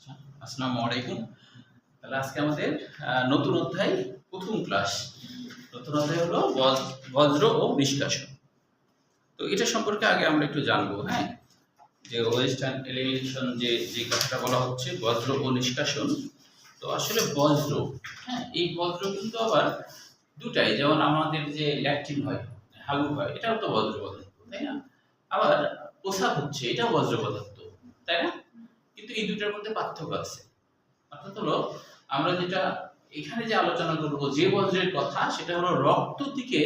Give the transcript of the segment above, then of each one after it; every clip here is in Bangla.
আচ্ছা, আসসালামু আলাইকুম। তাহলে আজকে আমাদের নতুন অধ্যায়, প্রথম ক্লাস। নতুন অধ্যায় হলো বজ্র ও নিষ্কাশন। তো এটা সম্পর্কে আগে আমরা একটু জানবো, হ্যাঁ, যে ওয়েস্টার্ন এলিমিনেশন যে কথাটা বলা হচ্ছে, বজ্র ও নিষ্কাশন। তো আসলে বজ্র, হ্যাঁ, এই বজ্র কিন্তু আবার দুটাই, যেমন আমাদের যে ল্যাট্রিন হয়, হাগু হয়, এটাও তো বজ্র পদার্থ, তাই না? আবার প্রস্রাব হচ্ছে, এটাও বজ্র পদার্থ, তাই না? কিন্তু এই দুটার মধ্যে পার্থক্য আছে। অর্থাৎ হলো, আমরা যেটা এখানে যে আলোচনা করব, যে বজ্রের কথা, সেটা হলো রক্ত থেকে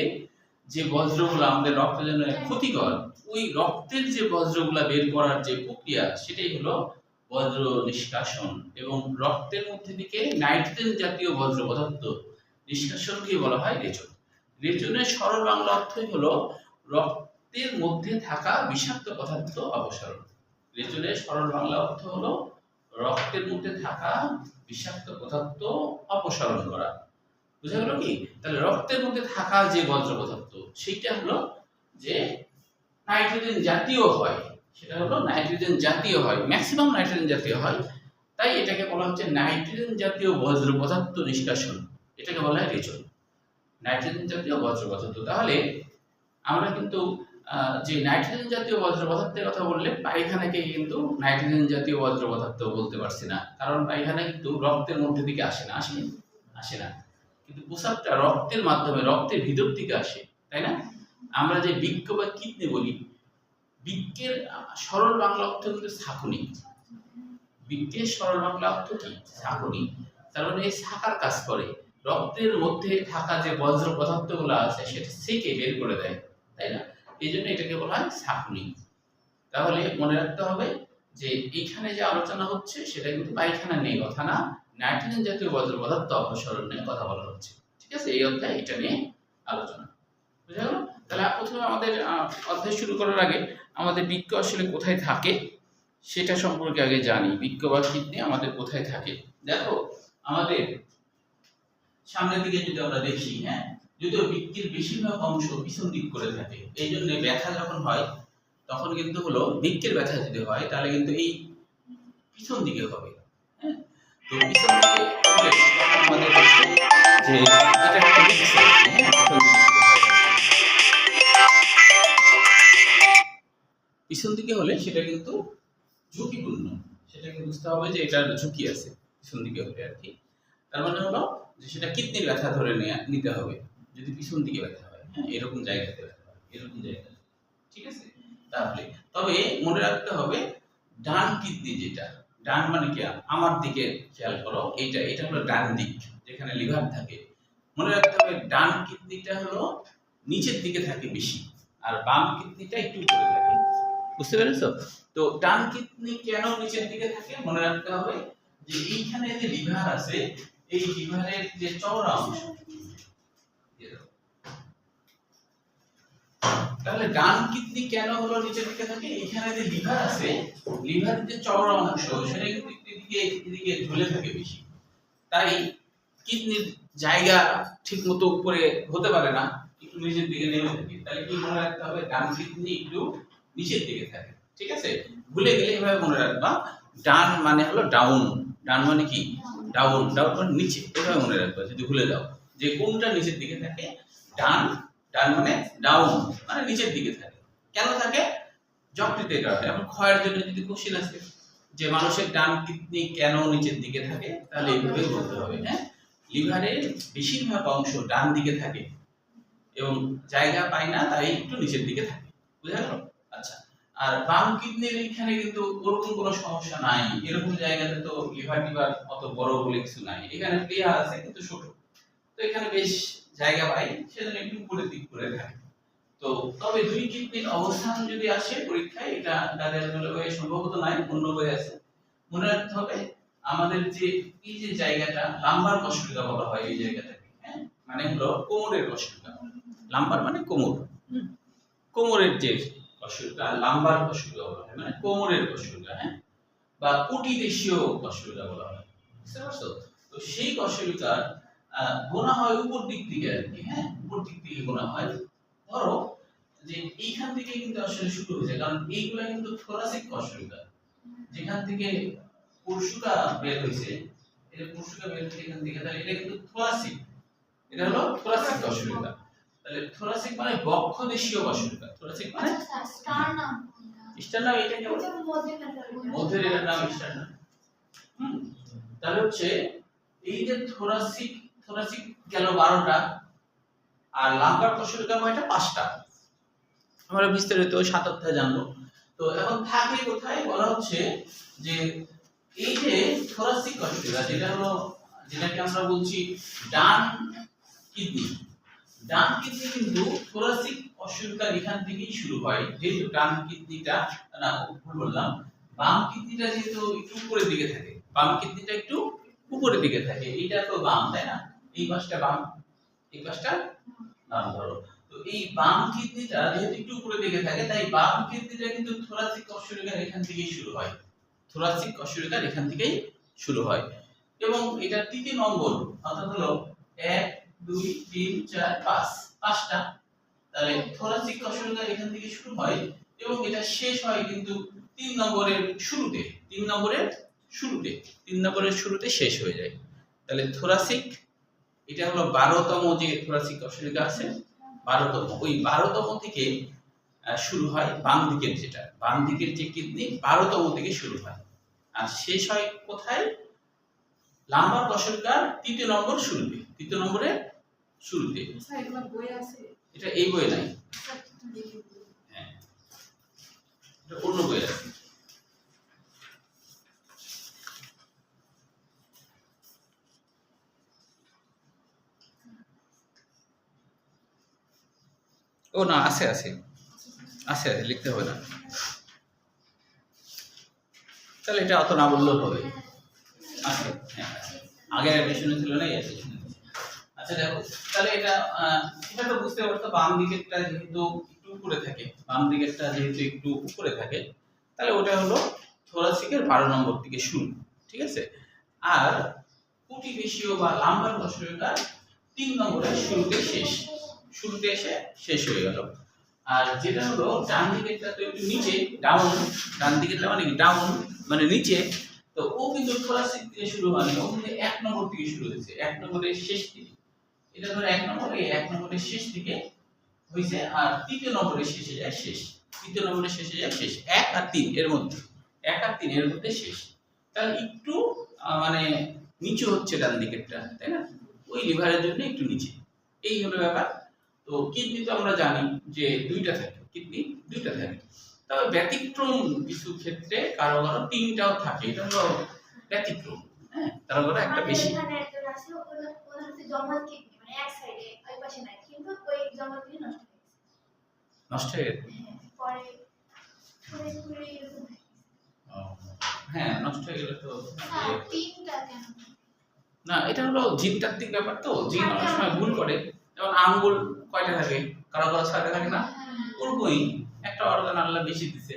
যে বজ্রগুলো আমাদের রক্তের জন্য ক্ষতিকর, ওই রক্তের যে বজ্রগুলা বের করার যে প্রক্রিয়া, সেটাই হলো বজ্র নিষ্কাশন। এবং রক্তের মধ্যে থেকে নাইট্রোজেন জাতীয় বজ্র পদার্থ নিষ্কাশনকে বলা হয় রেচন। রেচনের সরল বাংলা অর্থই হলো রক্তের মধ্যে থাকা বিষাক্ত পদার্থ অপসারণ। রেচনের সরল বাংলা অর্থ হলো রক্তের মধ্যে থাকা বিষাক্ত পদার্থ অপসারণ করা। বুঝা গেল কি? তাহলে রক্তের মধ্যে থাকা যে বজ্র পদার্থ, সেটা হলো যে নাইট্রোজেন জাতীয় হয়, সেটা হলো নাইট্রোজেন জাতীয় হয়, ম্যাক্সিমাম নাইট্রোজেন জাতীয় হয়। তাই এটাকে বলা হচ্ছে নাইট্রোজেন জাতীয় বজ্র পদার্থ নিষ্কাশন। এটাকে বলা হয় রেচন, নাইট্রোজেন জাতীয় বজ্র পদার্থ। তাহলে আমরা কিন্তু যে নাইট্রোজেন জাতীয় বজ্র পদার্থের কথা বললে পায়খানাকে কিন্তু নাইট্রোজেন জাতীয় বজ্র পদার্থ বলতে পারছি না, কারণ পায়খানা কিন্তু রক্তের মধ্যে দিকে আসে না, আসে না। কিন্তু প্রস্রাবটা রক্তের মাধ্যমে, রক্তের ভিতর থেকে আসে, তাই না? আমরা যে বৃক্ক বা কিডনি বলি, বৃক্কের সরল বাংলা অর্থ কিন্তু ছাঁকুনি। বৃক্কের সরল বাংলা অর্থ কি? ছাঁকুনি। তার মানে এই ছাঁকার কাজ করে, রক্তের মধ্যে থাকা যে বজ্র পদার্থগুলো আছে সেটা ছেঁকে বের করে দেয়, তাই না? এই জন্য এটাকে বলা হয় ছাঁকুনি। তাহলে মনে রাখতে হবে যে এইখানে যে আলোচনা হচ্ছে সেটা কিন্তু পায়খানা নিয়ে কথা না, নাইট্রোজেন জাতীয় বজ্র পদার্থ অপসারণ নিয়ে কথা বলা হচ্ছে। ঠিক আছে? এই অধ্যায় এটা নিয়ে আলোচনা। বুঝা গেল? তাহলে প্রথমে আমাদের অধ্যায় শুরু করার আগে আমাদের বৃক্ক আসলে কোথায় থাকে সেটা সম্পর্কে আগে জানি। বৃক্ক বা কিডনি আমাদের কোথায় থাকে? দেখো, আমাদের সামনের দিকে যদি আমরা দেখি, হ্যাঁ, যদিও বৃক্কের বেশিরভাগ অংশ পিছন দিক করে থাকে, এই জন্য ব্যথা যখন হয় তখন কিন্তু হলো, বৃক্কের ব্যথা যদি হয় তাহলে কিন্তু এই পিছন দিকে হবে, হ্যাঁ। তো পিছন দিকে হলে আমাদের হচ্ছে যে এটা একটা রিস্ক আছে, হ্যাঁ, পিছন দিকে হলে সেটা কিন্তু ঝুঁকিপূর্ণ, সেটাকে বুঝতে হবে যে এটার ঝুঁকি আছে পিছন দিকে হলে আর কি। তার মানে হলো যে সেটা কিডনির ব্যথা ধরে নিতে হবে যদি পিছন দিকে ব্যথা হয়, হ্যাঁ, এরকম জায়গাতে ব্যথা হয়, এরকম জায়গাতে, ঠিক আছে? তাহলে তবে মনে রাখতে হবে, ডান কিডনি যেটা, ডান মানে কি, আমার দিকে খেয়াল করো, এটা হলো ডান দিক, যেখানে লিভার থাকে। মনে রাখতে হবে ডান কিডনিটা হলো নিচের দিকে থাকে বেশি, আর বাম কিডনিটা একটু উপরে থাকে। বুঝতে পেরেছো? তো ডান কিডনি কেন নিচের দিকে থাকে মনে রাখতে হবে, যে এইখানে যে লিভার আছে, এই লিভারের যে চওড়া অংশ, তাহলে ডান কিডনি কেন হলো নিচের দিকে থাকে? এখানে যে লিভার আছে, লিভারের যে চওড়া অংশ, সেটা কিন্তু এদিকে ঝুলে থাকে বেশি। তাই কিডনির জায়গা ঠিকমতো উপরে হতে পারে না, একটু নিচের দিকে নেমে থাকে। তাহলে কি মনে রাখতে হবে? ডান কিডনি একটু নিচের দিকে থাকে, ঠিক আছে? ভুলে গেলে এভাবে মনে রাখবা, ডান মানে হলো ডাউন। ডান মানে কি? ডাউন। ডাউন মানে নিচে, এভাবে মনে রাখবা যদি ভুলে যাও যে কোনটা নিচের দিকে থাকে। ডান, ডান মানে ডাউন, মানে নিচের দিকে থাকে। কেন থাকে? যকৃতের কারণে। এখন ক্ষয়ের জন্য যদি কোশ্চেন আসে যে মানুষের ডান কিডনি কেন নিচের দিকে থাকে, তাহলে এইভাবে বলতে হবে, হ্যাঁ, লিভারের বেশিরভাগ অংশ ডান দিকে থাকে এবং জায়গা পায় না, তাই একটু নিচের দিকে থাকে। বুঝা গেল? আচ্ছা, আর বাম কিডনির এখানে কিন্তু ওরকম কোনো সমস্যা নাই, এরকম জায়গাতে তো লিভার টিভার অত বড় বলে কিছু নাই, এখানে প্লেয়া আছে কিন্তু ছোট, তো এখানে বেশ জায়গা পাই, সেজন্য একটু উপরের দিক করে থাকে। তো তবে দুই কিডনির অবস্থান যদি আসে পরীক্ষায়, এটা তাদের বইয়ে সম্ভবত নাই, অন্য বইয়ে আছে। মনে রাখতে হবে আমাদের যে এই যে জায়গাটা লাম্বার কশরিকা বলা হয়, এই জায়গাটাকে, হ্যাঁ, মানে হলো কোমরের কশরিকা। লাম্বার মানে কোমর, কোমরের যে কশরিকা, লাম্বার কশরিকা বলা হয়, মানে কোমরের কশরিকা, হ্যাঁ, বা কোটিদেশীয় কশরিকা বলা হয়। বুঝতে পারছো? তো সেই কশরিকার গোনা হয় উপর দিক থেকে আর কি, হ্যাঁ, উপর দিক থেকে গোনা হয়। ধরো যে এইখান থেকে কিন্তু আসলে শুরু হয়েছে, কারণ এইগুলা কিন্তু থোরাসিক কশরিকা, যেখান থেকে পরশুটা বের হয়েছে, এটা পরশুটা বের হয়েছে এখান থেকে, তাহলে এটা কিন্তু থোরাসিক, এটা হলো থোরাসিক কশেরুকা। তাহলে থোরাসিক মানে বক্ষদেশীয় কশেরুকা। থোরাসিক মানে স্টারনাম, এটা কি মধ্যের, এটার নাম স্টারনাম। তাহলে হচ্ছে এই যে থোরাসিক গেল 12টা, আর লাম্বার কশেরুকা কয়টা? 5টা। আমরা বিস্তারিত 7 অধ্যায়ে জানবো। তো এখন থাকে কোথায় বলা হচ্ছে যে এই যে থোরাসিক কশেরুকা, যেটাকে আমরা বলছি ডান কিডনি, কিন্তু থোরাসিক কশেরুকার এখান থেকেই শুরু হয়। যেহেতু ডান কিডনিটা, না ভুল বললাম, বাম কিডনিটা যেহেতু একটু উপরের দিকে থাকে, এইটা তো বাম, তাই না? এই পাশটা বাম, এই পাশটা ডান ধরো। তো এই বাম কিডনিটা যেহেতু একটু উপরের দিকে থাকে, তাই বাম কিডনিটা কিন্তু থোরাসিক কশেরুকার এখান থেকেই শুরু হয়। এবং এটা তৃতীয় নম্বর, অর্থাৎ হলো 1 2 3 4 5, 5টা। তাহলে থোরাসিক কশেরুকা এখান থেকে শুরু হয় এবং এটা শেষ হয় কিন্তু 3 নম্বরের শুরুতে শেষ হয়ে যায়। তাহলে থোরাসিক, এটা হলো 12তম যে থোরাসিক কশেরুকা আছে, 12তম, ওই 12তম থেকে শুরু হয় বাম দিকের যে কিডনি, 12তম থেকে শুরু হয় আর শেষ হয় কোথায়? লাম্বার কশেরুকার 3 নম্বরের শুরুতে। এটা এই বইয়ে নাই, হ্যাঁ এটা অন্য বইয়ে আছে। ও না, আছে, লিখতে হবে না। তাহলে এটা অত না বললেও হবে, আছে, হ্যাঁ, আগের এডিশনে ছিল না, এই এডিশনে। আচ্ছা দেখো, তাহলে এটা তো বুঝতে পারছো, বাম দিকেরটা যেহেতু একটু উপরে থাকে, তাহলে ওটা হলো থোরাসিকের 12 নম্বর থেকে শুরু, ঠিক আছে? আর কুটিদেশীয় বা লাম্বার কশেরুকার 3 নম্বরের শুরুতে এসে শেষ হয়ে গেল। আর যেটা হলো ডান দিকেরটা তো একটু নিচে, ডান দিকেরটা মানে কি ডাউন, মানে নিচে। তো ও কিন্তু থোরাসিক থেকে শুরু হয়নি, ও কিন্তু 1 নম্বর থেকে শুরু হয়েছে, 1 নম্বরের শেষ দিকে। এটা ধরো 1 নম্বরের শেষ দিকে হইছে, আর 3 নম্বরের শেষে যায় শেষ। 1 আর 3 এর মধ্যে শেষ। তাহলে একটু মানে নিচু হচ্ছে ডান দিকেরটা, তাই না? ওই লিভারের জন্য একটু নিচে, এই হলো ব্যাপার। তো কিডনি তো আমরা জানি যে 2টা থাকে, তবে ব্যতিক্রম কিছু ক্ষেত্রে কারো 3টাও থাকে, এটা হলো ব্যতিক্রম। হ্যাঁ, কারো একটা বেশি। এখানে একটা আছে, ওটা হচ্ছে জমাল কিডনি, মানে এক সাইডে, ওই পাশে নাই, কিন্তু ওই জমাল কিডনি নষ্ট হয়ে গেছে। পরে এরকম। হ্যাঁ, নষ্ট হয়ে গেলে তো 3টা কেন? না, এটা হলো জিনতাত্ত্বিক ব্যাপার, তো জিন অনেক সময় ভুল করে। যেমন আঙ্গুল কয়টা থাকে, কারো 6টা থাকে না, ওরকমই একটা অর্গান আল্লাহ বেশি দিছে।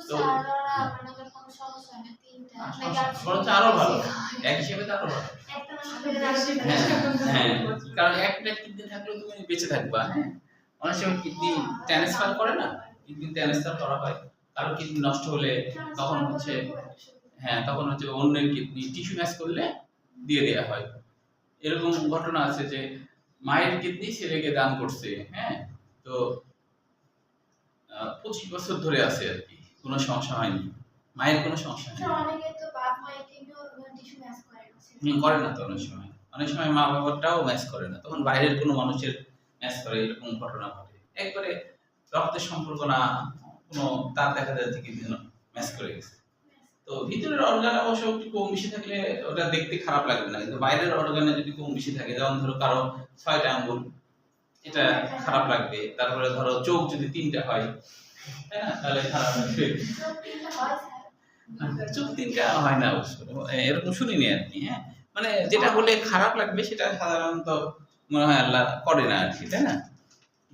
তো সারারা মানে কোনো সমস্যা হয় না, 3টা বরঞ্চ আরো ভালো, এক হিসেবে তো আরো ভালো। একটা নষ্ট হয়ে গেলে হ্যাঁ, কারণ একটা কিডনি থাকলে তুমি বেঁচে থাকবা। হ্যাঁ, অনেক সময় কিডনি ট্রান্সফার করা হয়, কারো কিডনি নষ্ট হলে তখন হচ্ছে অন্যের কিডনি টিস্যু ম্যাচ করলে দিয়ে দেওয়া হয়। এরকম ঘটনা আছে যে মায়ের কিডনি ছেলেকে দান করছে, হ্যাঁ, তো 25 বছর ধরে আছে আর কি, কোনো সমস্যা হয়নি, মায়ের কোনো সমস্যা হয়নি। অনেকে তো বাপ মায়ের কিডনিও টিস্যু ম্যাচ করে না, তো অনেক সময় মা বাবাটাও ম্যাচ করে না, তখন বাইরের কোনো মানুষের ম্যাচ করে, এরকম ঘটনা ঘটে। একবারে রক্তের সম্পর্ক না, কোনো তার দেখা যাচ্ছে কি ম্যাচ করে গেছে। তো ভিতরের অর্গান অবশ্য একটু কম বেশি থাকলে ওটা দেখতে খারাপ লাগবে না, কিন্তু বাইরের অর্গানে যদি কম বেশি থাকে, যেমন ধরো কারো 6টা আঙ্গুল, এটা খারাপ লাগবে। তারপরে ধরো চোখ যদি 3টা হয়, তাই না, তাহলে খারাপ লাগবে। চোখ 3টা হয় না অবশ্য, এরকম শুনিনি আর কি। হ্যাঁ, মানে যেটা হলে খারাপ লাগবে সেটা সাধারণত মনে হয় আল্লাহ করে না আর কি, তাই না?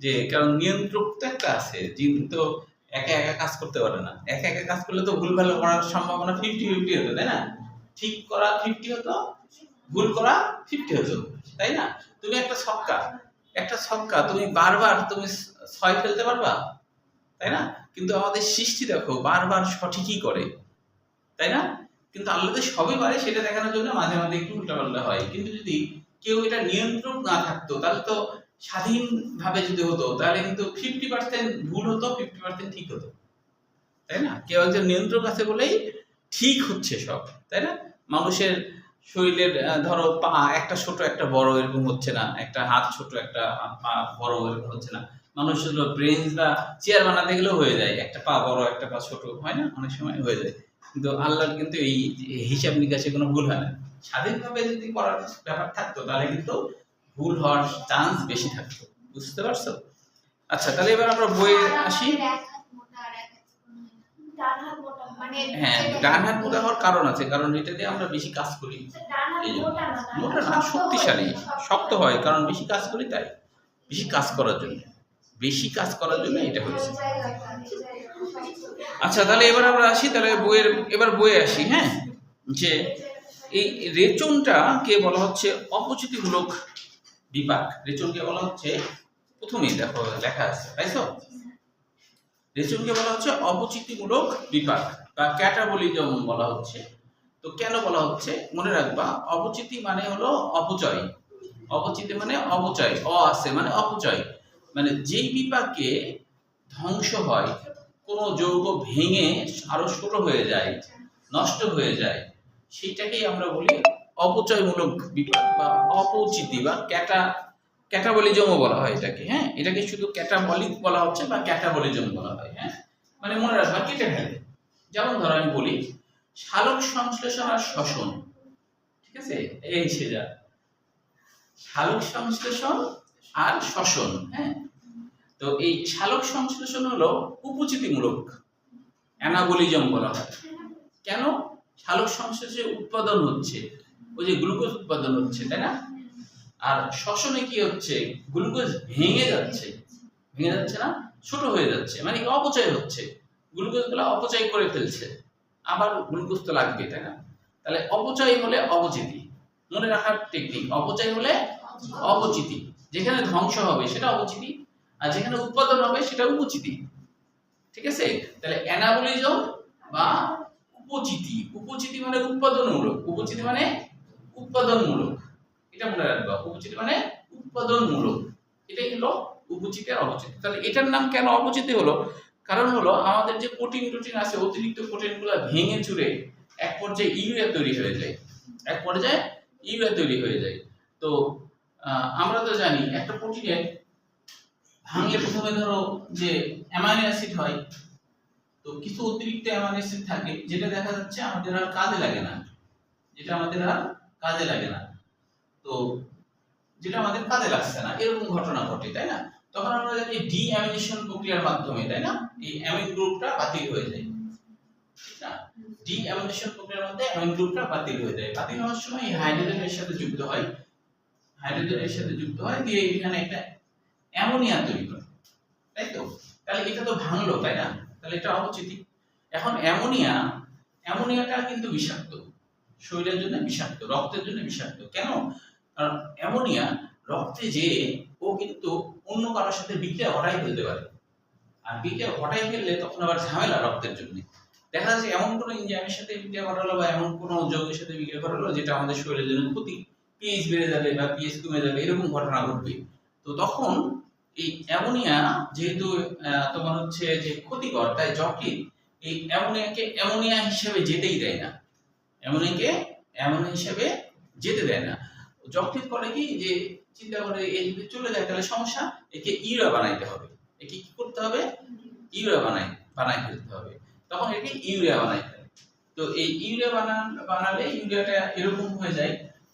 যে কারণ নিয়ন্ত্রক তো একটা আছে, জিন তো একা কাজ করতে পারে না। একা কাজ করলে তো ভুলভাল করার সম্ভাবনা 50-50 হতো, তাই না? ঠিক করা 50 হতো, ভুল করা 50 হতো, তাই না? তুমি একটা ছক্কা তুমি বারবার 6 ফেলতে পারবা, তাই না? কিন্তু আমাদের সৃষ্টি দেখো বারবার সঠিকই করে, তাই না? কিন্তু আল্লাহ যে সবই পারে সেটা দেখানোর জন্য মাঝে মাঝে একটু উল্টাপাল্টা হয়। কিন্তু যদি কেউ এটা নিয়ন্ত্রণ না থাকতো তাহলে তো স্বাধীনভাবে যদি হতো তাহলে কিন্তু 50% ভুল হতো, 50% ঠিক হতো, তাই না? কেউ একজন নিয়ন্ত্রক আছে বলেই ঠিক হচ্ছে সব, তাই না? মানুষের শরীরের ধরো পা একটা ছোট একটা বড় এরকম হচ্ছে না, একটা হাত ছোট একটা পা বড় এরকম হচ্ছে না। মানুষ হলো ব্রেঞ্চ বা চেয়ার বানাতে গেলেও হয়ে যায়, একটা পা বড় একটা পা ছোট হয় না, অনেক সময় হয়ে যায়। কিন্তু আল্লাহর কিন্তু এই হিসাব নিকাশে কোনো ভুল হয় না। স্বাধীনভাবে যদি করার ব্যাপার থাকতো তাহলে কিন্তু ভুল হওয়ার চান্স বেশি থাকতো। বুঝতে পারছো? আচ্ছা, তাহলে এবার আমরা বইয়ে আসি। হ্যাঁ, ডান হাত মোটা হওয়ার কারণ আছে, কারণ এটা দিয়ে আমরা বেশি কাজ করি। এই জন্য মোটা না, শক্তিশালী, শক্ত হয়, কারণ বেশি কাজ করি তাই। বেশি কাজ করার জন্য, বেশি কাজ করার জন্য এটা হয়েছে। আচ্ছা, তাহলে এবার আমরা আসি, তাহলে বইয়ে আসি। হ্যাঁ, যে এই রেচনটা কে বলা হচ্ছে অপচিতিমূলক বিপাক। রেচনকে বলা হচ্ছে, প্রথমেই দেখো লেখা আছে, তাই তো? রেচনকে বলা হচ্ছে অপচিতিমূলক বিপাক বা ক্যাটাবলিজম বলা হচ্ছে। তো কেন বলা হচ্ছে মনে রাখবা, অপচিতি মানে হলো অপচয়। অপচিতি মানে অপচয়, আছে মানে অপচয়, মানে যেই বিপাকে ধ্বংস হয়, কোনো যৌগ ভেঙে আরো ছোট হয়ে যায়, নষ্ট হয়ে যায়, সেইটাকেই আমরা বলি অপচয়মূলক বিপাক বা অপচিতি বা ক্যাটাবলিজমও বলা হয় এটাকে। হ্যাঁ, এটাকে শুধু ক্যাটাবলিক বলা হচ্ছে বা ক্যাটাবলিজম বলা হয়। হ্যাঁ, মানে মনে রাখবা কেটে ফেলে। যেমন ধরো আমি বলি সালোক সংশ্লেষণ আর শ্বসন, ঠিক আছে? এই সেটা সালোক সংশ্লেষণ আর শ্বসন। হ্যাঁ, তো এই সালোক সংশ্লেষণ হলো উপচিতিমূলক, অ্যানাবলিজম বলা হয়। কেন? সালোক সংশ্লেষে উৎপাদন হচ্ছে, ওই যে গ্লুকোজ উৎপাদন হচ্ছে, তাই না? আর শ্বসনে কি হচ্ছে? গ্লুকোজ ভেঙে যাচ্ছে না, ছোট হয়ে যাচ্ছে, মানে অপচয় হচ্ছে, গ্লুকোজ গুলো অপচয় করে ফেলছে। আবার গ্লুকোজ তো লাগবে, তাই না? তাহলে অপচয় হলে অপচিতি, মনে রাখার টেকনিক। অপচয় হলে অপচিতি, যেখানে ধ্বংস হবে সেটা অপচিতি, আর যেখানে উৎপাদন হবে সেটা উপচিতি। ঠিক আছে? তাহলে অ্যানাবলিজম বা উপচিতি, উপচিতি মানে উৎপাদনমূলক, উপচিতি মানে উৎপাদনমূলক, এটা মনে রাখবা। উপচিতি মানে উৎপাদনমূলক, এটাই হলো উপচিতি আর অপচিতি। তাহলে এটার নাম কেন অপচিতি হলো? কারণ হলো আমাদের যে প্রোটিন আছে, অতিরিক্ত প্রোটিনগুলো ভেঙে চুরে এক পর্যায়ে ইউরিয়া তৈরি হয়ে যায়, তো আমরা তো জানি একটা প্রোটিনের ভাঙলে প্রথমে ধরো যে অ্যামাইনো অ্যাসিড হয়, তো কিছু অতিরিক্ত অ্যামাইনো অ্যাসিড থাকে যেটা দেখা যাচ্ছে আমাদের আর কাজে লাগে না, তো যেটা আমাদের কাজে লাগছে না, এরকম ঘটনা ঘটে, তাই না? তখন আমরা জানি ডিঅ্যামিনেশন প্রক্রিয়ার মাধ্যমে, তাই না, এই অ্যামিন গ্রুপটা বাতিল হয়ে যায়। ঠিক না? ডিঅ্যামিনেশন প্রক্রিয়ার মধ্যে অ্যামিন গ্রুপটা বাতিল হয়ে যায়। বাতিল হওয়ার সময় এই হাইড্রোজেনের সাথে যুক্ত হয়, দিয়ে এখানে একটা অ্যামোনিয়া তৈরি করে, তাই তো? তাহলে এটা তো ভাঙলো, তাই না? তাহলে এটা অপচিতি। এখন অ্যামোনিয়াটা কিন্তু বিষাক্ত, শরীরের জন্য বিষাক্ত, রক্তের জন্য বিষাক্ত। কেন? কারণ অ্যামোনিয়া রক্তে যে ও কিন্তু অন্য কারোর সাথে বিক্রিয়া ঘটাই ফেলতে পারে, আর বিক্রিয়া ঘটাই ফেললে তখন আবার ঝামেলা রক্তের জন্য। দেখা যাচ্ছে এমন কোনো এনজাইমের সাথে বিক্রিয়া ঘটালো বা এমন কোনো যৌগের সাথে বিক্রিয়া ঘটালো যেটা আমাদের শরীরের জন্য ক্ষতি, পিএইচ বেড়ে যাবে বা পিএইচ কমে যাবে, এরকম ঘটনা ঘটবে। তো তখন এই অ্যামোনিয়া যেহেতু তোমার হচ্ছে যে ক্ষতিকর, তাই যকৃৎ এই অ্যামোনিয়াকে অ্যামোনিয়া হিসেবে যেতেই দেয় না, অ্যামোনিয়া হিসেবে যেতে দেয় না। যকৃৎ করে কি, যে চিন্তা করে এই যদি চলে যায় তাহলে সমস্যা, একে ইউরিয়া বানাইতে হবে। একে কি করতে হবে? ইউরিয়া বানাই ফেলতে হবে। তখন একে ইউরিয়া বানাই ফেলে। তো এই ইউরিয়া বানালে ইউরিয়াটা এরকম হয়ে যায়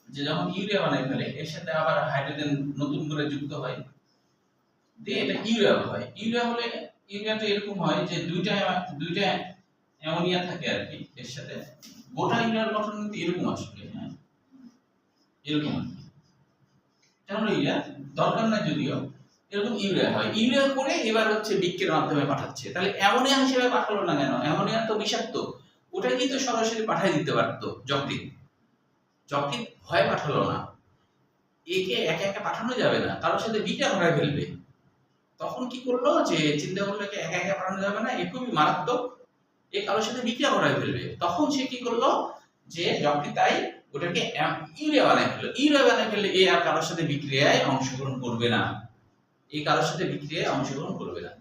যে যখন ইউরিয়া বানাই ফেলে এর সাথে আবার হাইড্রোজেন নতুন করে যুক্ত হয়, দিয়ে এটা ইউরিয়া হয়। ইউরিয়াটা এরকম হয় যে দুইটা অ্যামোনিয়া থাকে আর কি এর সাথে। গোটা ইউরিয়ার গঠন কিন্তু এরকম আসবে, হ্যাঁ, এরকম তাহলে ইউরিয়া দরকার না, যদিও এরকম ইউরিয়া হয়। ইউরিয়া করে এবার হচ্ছে বৃক্কের মাধ্যমে পাঠাচ্ছে। তাহলে অ্যামোনিয়া হিসেবে পাঠালো না কেন? অ্যামোনিয়া তো বিষাক্ত, ওটা কিন্তু সরাসরি পাঠিয়ে দিতে পারতো যকৃৎ ভয় পাঠালো না। একে একা একা পাঠানো যাবে না, কারোর সাথে বিক্রিয়া ঘটায় ফেলবে। তখন কি করলো, যে চিন্তা করলো একে একা একা পাঠানো যাবে না, এ খুবই মারাত্মক, এই কারোর সাথে বিক্রিয়া ঘটায় ফেলবে, তখন সে কি করলো যে যখনই তাই ওটাকে ইউরিয়া বানায় ফেললো। ইউরিয়া বানায় ফেললে এ আর কারোর সাথে বিক্রিয়ায় অংশগ্রহণ করবে না, এই কারোর সাথে বিক্রিয়ায় অংশগ্রহণ করবে না।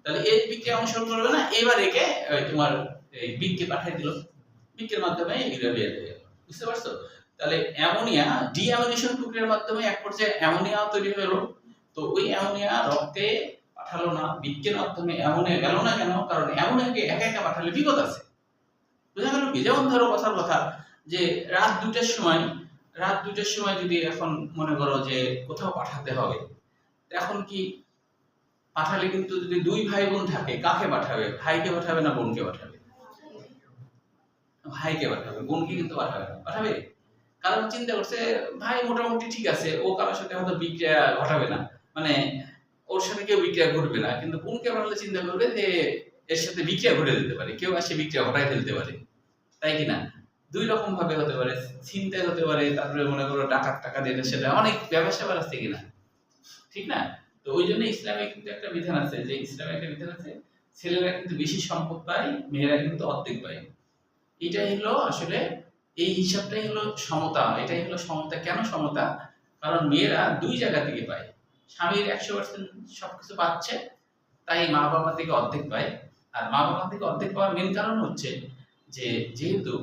তাহলে এই বিক্রিয়ায় অংশগ্রহণ করবে না, এবার একে তোমার এই বিক্রিয়া পাঠিয়ে দিল, বিক্রিয়ার মাধ্যমে ইউরিয়া বের হয়ে গেল। বুঝতে পারছো? তাহলে অ্যামোনিয়া ডিঅ্যামিনেশন প্রক্রিয়ার মাধ্যমে এক পর্যায়ে অ্যামোনিয়া তৈরি হলো। তো ওই অ্যামোনিয়া রক্তে পাঠালো না, বিক্রিয়ার মাধ্যমে অ্যামোনিয়া গেল না। কেন? কারণ অ্যামোনিয়াকে একা একা পাঠালে বিপদ আছে। বুঝা গেল কি? যেমন ধরো কথার কথা যে রাত 2টার সময় যদি এখন মনে করো যে কোথাও পাঠাতে হবে, এখন কি পাঠালে কিন্তু যদি দুই ভাই বোন থাকে, কাকে পাঠাবে? ভাইকে পাঠাবে না বোনকে পাঠাবে? ভাইকে পাঠাবে, বোনকে কিন্তু পাঠাবে না। পাঠাবে? কারণ চিন্তা করছে ভাই মোটামুটি ঠিক আছে, ও কারোর সাথে হয়তো বিক্রিয়া ঘটাবে না, মানে ওর সাথে কেউ বিক্রিয়া ঘটবে না, কিন্তু বোনকে পাঠালে চিন্তা করবে যে এর সাথে বিক্রিয়া ঘটে দিতে পারে, কেউ আসে বিক্রিয়া ঘটাই ফেলতে পারে, তাই কিনা? দুই রকম ভাবে হতে পারে, ছিনতাই হতে পারে, তারপরে মনে করো ডাকাত টাকা দিয়ে সেটা অনেক ব্যবসা আছে কিনা, ঠিক না? তো ওই জন্য ইসলামে কিন্তু একটা বিধান আছে, যে ইসলামে একটা বিধান আছে ছেলেরা কিন্তু বেশি সম্পদ পায়, মেয়েরা কিন্তু অর্ধেক পায়। এটাই হলো আসলে, এই হিসাবটাই হলো সমতা। এটাই হলো সমতা। কেন সমতা? কারণ মেয়েরা দুই জায়গা থেকে পায়, স্বামীর 100% সবকিছু পাচ্ছে, তাই মা বাবা থেকে অর্ধেক পায়। আর মা বাবা থেকে অর্ধেক পাওয়ার মেন কারণ হচ্ছে যে যেহেতু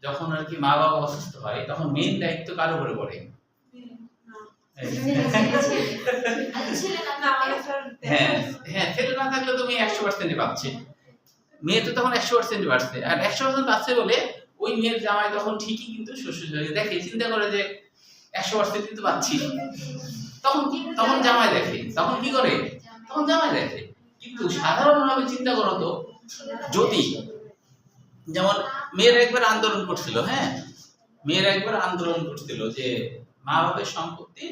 যখন আর কি মা বাবা অসুস্থ হয়, তখন মেন দায়িত্ব কার উপরে পড়ে? হ্যাঁ হ্যাঁ, ছেলে না থাকলে তো মেয়ে 100% পাচ্ছে, মেয়ে তো তখন 100% পাচ্ছে। আর 100% পাচ্ছে বলে ওই মেয়ের জামাই তখন ঠিকই কিন্তু শ্বশুরবাড়ি দেখে, চিন্তা করে যে 100% কিন্তু পাচ্ছি, তখন কি, তখন জামাই দেখে, তখন কি করে, তখন জামাই দেখে। কিন্তু সাধারণভাবে চিন্তা করো তো, যদি যেমন মেয়েরা একবার আন্দোলন করছিল, হ্যাঁ মেয়েরা একবার আন্দোলন করছিল যে মা বাবার সম্পত্তি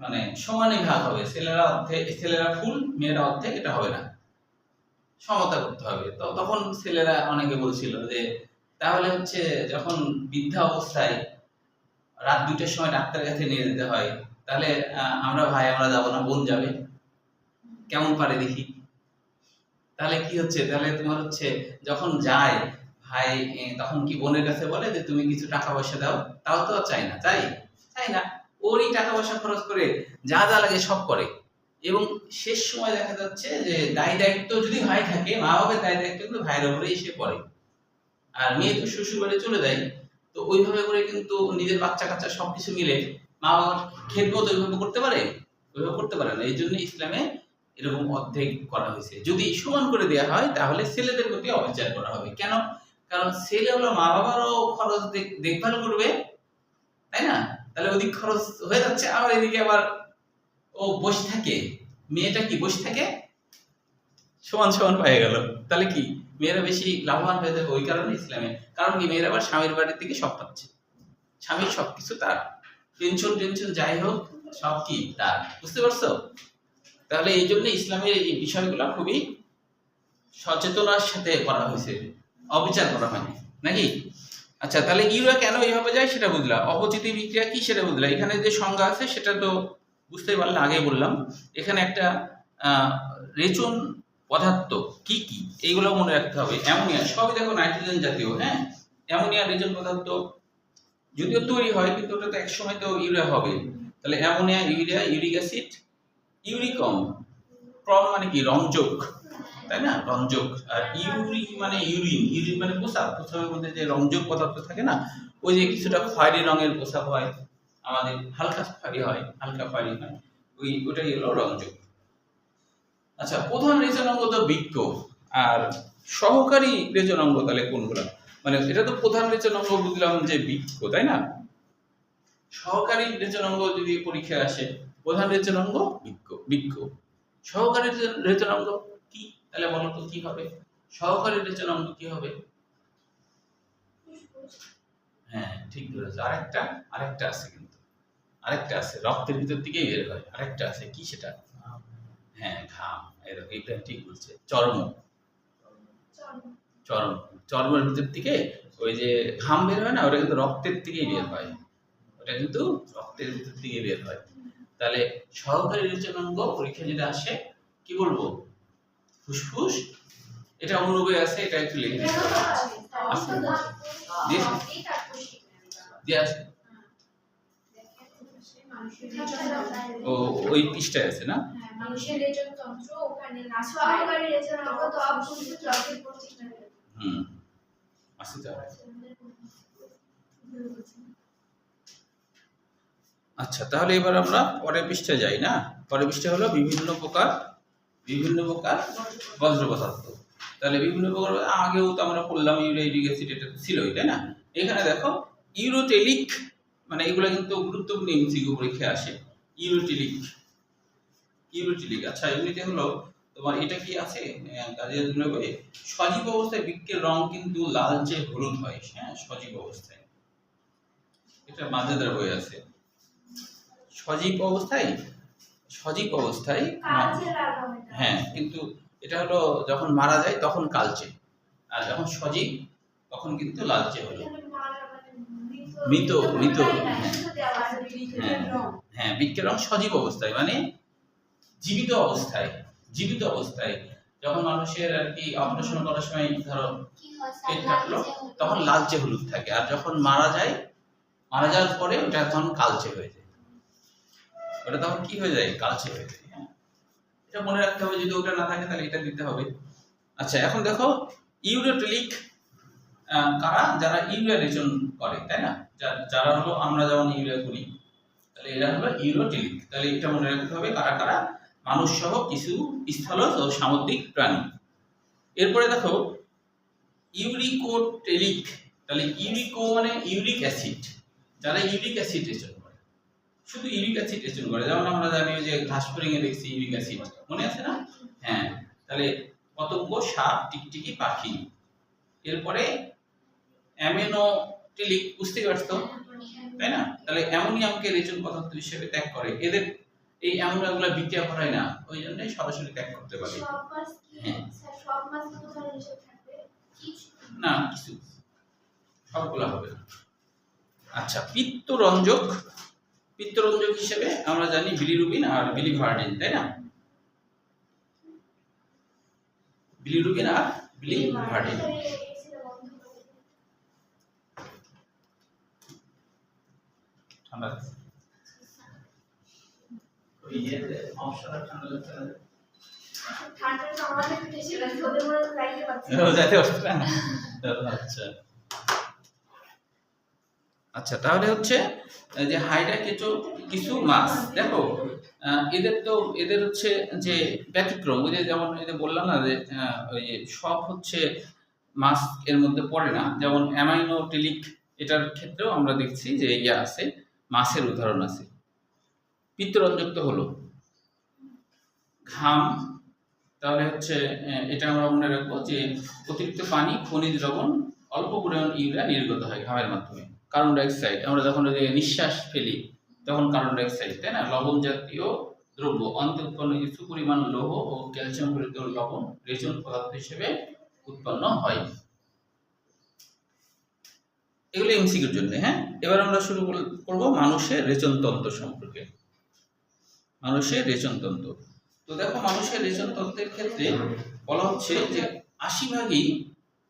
মানে সমানে ভাগ হবে, ছেলেরা ফুল মেয়েরা অর্ধেক, এটা হবে না, সমতা করতে হবে। তো তখন ছেলেরা অনেকে বলছিল যে তাহলে হচ্ছে যখন বৃদ্ধা অবস্থায় রাত 2টার সময় ডাক্তারের কাছে নিয়ে যেতে হয়, তাহলে আমরা যাবো না, বোন যাবে, কেমন পারে দেখি। তাহলে কি হচ্ছে, তাহলে তোমার হচ্ছে যখন যায় ভাই, তখন কি বোনের কাছে বলে যে তুমি কিছু টাকা পয়সা দাও? তাও তো চাই না, চাই না, ওরই টাকা পয়সা খরচ করে যা যা লাগে সব করে। এবং শেষ সময় দেখা যাচ্ছে যে দায় দায়িত্ব যদি ভাই থাকে, মা বাবার দায় দায়িত্ব কিন্তু ভাইয়ের উপরেই এসে পড়ে। আর মেয়ে তো শ্বশুর বাড়ি চলে যায়, তো ওইভাবে করে কিন্তু নিজের বাচ্চা কাচ্চা সবকিছু মিলে মা বাবার খেদমত ওইভাবে করতে পারে? ওইভাবে করতে পারে না। এই জন্য ইসলামে এরকম অর্ধেক করা হয়েছে। যদি সমান করে দেওয়া হয় তাহলে ছেলেদের প্রতি অবিচার করা হবে। কেন? কারণ ছেলে হলো মা বাবারও খরচ দেখভাল করবে, তাই না? তাহলে অধিক খরচ হয়ে যাচ্ছে, আবার এদিকে আবার ও বসে থাকে, মেয়েটা কি বসে থাকে, সমান সমান পেয়ে গেল, তাহলে কি মেয়েরা বেশি লাভবান হয়ে যাবে। ওই কারণে ইসলামে, কারণ কি মেয়েরা আবার স্বামীর বাড়ি থেকে সব পাচ্ছে, স্বামীর সবকিছু তার, টেনশন যাই হোক সব কি তার। বুঝতে পারছো? তাহলে এই জন্য ইসলামের এই বিষয়গুলো খুবই সচেতনার সাথে করা হয়েছে, অবিচার করা হয়নি, নাকি? আচ্ছা, তাহলে ইউরিয়া কেন এইভাবে যায় সেটা বুঝলা, অপচিতি বিক্রিয়া কি সেটা বুঝলা, এখানে যে সংজ্ঞা আছে সেটা তো বুঝতেই পারলে, আগে বললাম। এখানে একটা রেচন পদার্থ কি কি এইগুলো মনে রাখতে হবে। অ্যামোনিয়া সবই দেখো নাইট্রোজেন জাতীয়, হ্যাঁ অ্যামোনিয়া রেচন পদার্থ যদিও তৈরি হয়, কিন্তু ওটা তো এক সময় তো ইউরিয়া হবে। তাহলে অ্যামোনিয়া, ইউরিয়া, ইউরিক অ্যাসিড, ইউরিকম, প্রম মানে কি রঞ্জক, তাই না? রঞ্জক। আর ইউরি মানে ইউরিন মানে পোশাক, পোশাকের মধ্যে যে রঞ্জক পদার্থ থাকে না, ওই যে কিছুটা খয়েরি রঙের পোশাক হয় আমাদের, হালকা খয়েরি হয়, ওটাই হলো রঞ্জক। আচ্ছা, প্রধান রেচনাঙ্গ তো বৃক্ক, আর সহকারী রেচনাঙ্গ তাহলে কোনগুলো? মানে এটা তো প্রধান রেচনাঙ্গ বুঝলাম যে বৃক্ক, তাই না? সহকারী রেচনাঙ্গ যদি পরীক্ষায় আসে, প্রধান রেচনাঙ্গ বৃক্ক, সহকারী রেচনাঙ্গ কি? তাহলে বলো তো কি হবে? সহকারী রেচনাঙ্গ কি হবে? হ্যাঁ ঠিক বলেছো, আরেকটা আছে, কিন্তু আরেকটা আছে, রক্তের ভিতর থেকেই বের হয়, আরেকটা আছে, কি সেটা? হ্যাঁ ঘাম, এরকম, এটা ঠিক বলছে, চর্মের ভিতর থেকে ওই যে ঘাম বের হয় না, ওটা কিন্তু রক্তের থেকেই বের হয়, ওটা কিন্তু রক্তের ভিতর থেকে বের হয়। তাহলে সহকারী রেচনাঙ্গ পরীক্ষা যেটা আসে, কি বলবো? ফুসফুস এটা অন্য বই আছে, এটা একটু লিখে দিতে হবে। আছে দিয়ে আছে ও ওই পৃষ্ঠায় আছে না? মানুষের রেচনতন্ত্র ওখানে সহকারী রেচনতন্ত্র তো অবশ্যই ক্লাসের প্রতিষ্ঠান আছে তো। আচ্ছা, তাহলে এবার আমরা পরের পৃষ্ঠায় যাই না? পরের পৃষ্ঠা হলো বিভিন্ন প্রকার বজ্র পদার্থ। তাহলে বিভিন্ন প্রকার আগেও তো আমরা পড়লাম, ইউরিক অ্যাসিড, এটা ছিলই, তাই না? এখানে দেখো ইউরোটেলিক, মানে এগুলো কিন্তু গুরুত্বপূর্ণ এমসিকিউ পরীক্ষায় আসে। ইউরোটেলিক আচ্ছা, এমনিতে হলো তোমার এটা কি আছে কাজের বই, সজীব অবস্থায় বৃক্কের রং কিন্তু লালচে হলুদ হয়, হ্যাঁ, সজীব অবস্থায়। এটা মাঝেদার বই আছে। সজীব অবস্থায় হ্যাঁ, কিন্তু এটা হলো যখন মারা যায় তখন কালচে, আর যখন সজীব তখন কিন্তু লালচে হলো। মৃত হ্যাঁ, বৃক্কের রং সজীব অবস্থায় মানে জীবিত অবস্থায় যখন মানুষের আর কি অপারেশন করার সময় ধরো পেট কাটলো, তখন লালচে হলুদ থাকে, আর যখন মারা যাওয়ার পরে ওটা তখন কালচে হয়ে যায়। ওটা তখন কি হয়ে যায়? কালচে হয়ে যায়। হ্যাঁ, এটা মনে রাখতে হবে, যদি ওটা না থাকে তাহলে এটা দিতে হবে। আচ্ছা, এখন দেখো ইউরোটেলিক কারা? যারা ইউরিয়া রেচন করে, তাই না? যারা হলো আমরা যেমন ইউরিয়া করি, তাহলে এরা হলো ইউরোটেলিক। তাহলে এটা মনে রাখতে হবে কারা কারা? মানুষ সহ কিছু স্থলজ ও সামুদ্রিক প্রাণী। এরপরে দেখো ইউরিকোটেলিক। তাহলে ইউরিকো মানে ইউরিক অ্যাসিড, যারা ইউরিক অ্যাসিড রেচন করে, শুধু ইউরিক অ্যাসিড রেচন করে। যেমন আমরা জানি যে ঘাসফড়িং এ দেখছি ইউরিক অ্যাসিড, মনে আছে না? হ্যাঁ, তাহলে পতঙ্গ, সাপ, টিকটিকি, পাখি। এরপরে অ্যামিনোটেলিক, বুঝতে পারছো তাই না? তাহলে অ্যামোনিয়ামকে রেচন পদার্থ হিসেবে ত্যাগ করে। এদের এই অ্যামোনিয়ামগুলো বিক্রিয়া করায় না, ওই জন্য সরাসরি ত্যাগ করতে পারে। না, কিছু সবগুলো হবে না। আচ্ছা, পিত্তরঞ্জক হিসেবে আমরা জানি বিলিরুবিন আর বিলিভার্ডিন, তাই না? বিলিরুবিন আর বিলিভার্ডিন। ঠান্ডা ওই যে অপশন ঠান্ডা লাগছে না, ঠান্ডা আমাদের দেশে ওদের মনে লাইতে পাচ্ছে না, যাইতে পারছে না। আচ্ছা আচ্ছা, তাহলে হচ্ছে যে হাইড্রা কিছু মাছ, দেখো এদের হচ্ছে যে ব্যতিক্রম, ওই যে যেমন এই যে বললাম না যে ওই যে সব হচ্ছে মাছ এর মধ্যে পড়ে না। যেমন অ্যামাইনোটেলিক, এটার ক্ষেত্রেও আমরা দেখছি যে ইয়া আছে, মাছের উদাহরণ আছে। পিত্তরঞ্জক তো হলো ঘাম, তাহলে হচ্ছে এটা আমরা মনে রাখবো যে অতিরিক্ত পানি, খনিজ লবণ, অল্প পরিমাণ ইউরিয়া নির্গত হয় ঘামের মাধ্যমে। কার্বন ডাইঅক্সাইড, আমরা যখন নিঃশ্বাস ফেলি তখন কার্বন ডাইঅক্সাইড, তাই না? লবণ জাতীয় দ্রব্য, অন্তে উৎপন্ন কিছু পরিমাণ লৌহ ও ক্যালসিয়াম ঘটিত লবণ রেচন পদার্থ হিসেবে উৎপন্ন হয়। এগুলো এমসিকিউর জন্য। হ্যাঁ, এবার আমরা শুরু করব মানুষের রেচনতন্ত্র সম্পর্কে। মানুষের রেচনতন্ত্র, তো দেখো মানুষের রেচনতন্ত্রের ক্ষেত্রে বলা হচ্ছে যে 80%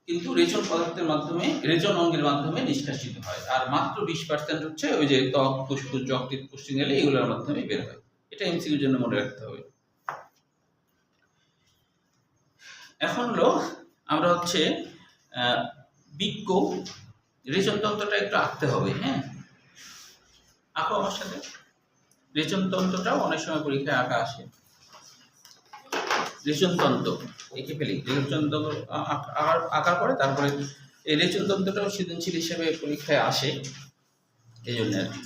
কিন্তু রেচন পদার্থের মাধ্যমে, রেচন অঙ্গের মাধ্যমে নিষ্কাশিত হয়, আর মাত্র 20% হচ্ছে ওই যে ত্বক, ফুসফুস, যকৃৎ, পুষ্টিনালী এগুলোর মাধ্যমে বের হয়। এটা এমসিকিউর জন্য মনে রাখতে হবে। এখন হলো আমরা হচ্ছে বৃক্ক রেচনতন্ত্রটা একটু আঁকতে হবে। হ্যাঁ, আঁকো আমার সাথে। রেচনতন্ত্রটাও অনেক সময় পরীক্ষায় আঁকা আসে। রেচনতন্ত্র এঁকে ফেলি, রেচনতন্ত্র আঁকার পরে তারপরে এই রেচনতন্ত্রটাও সৃজনশীল হিসেবে পরীক্ষায় আসে, এই জন্য আর কি।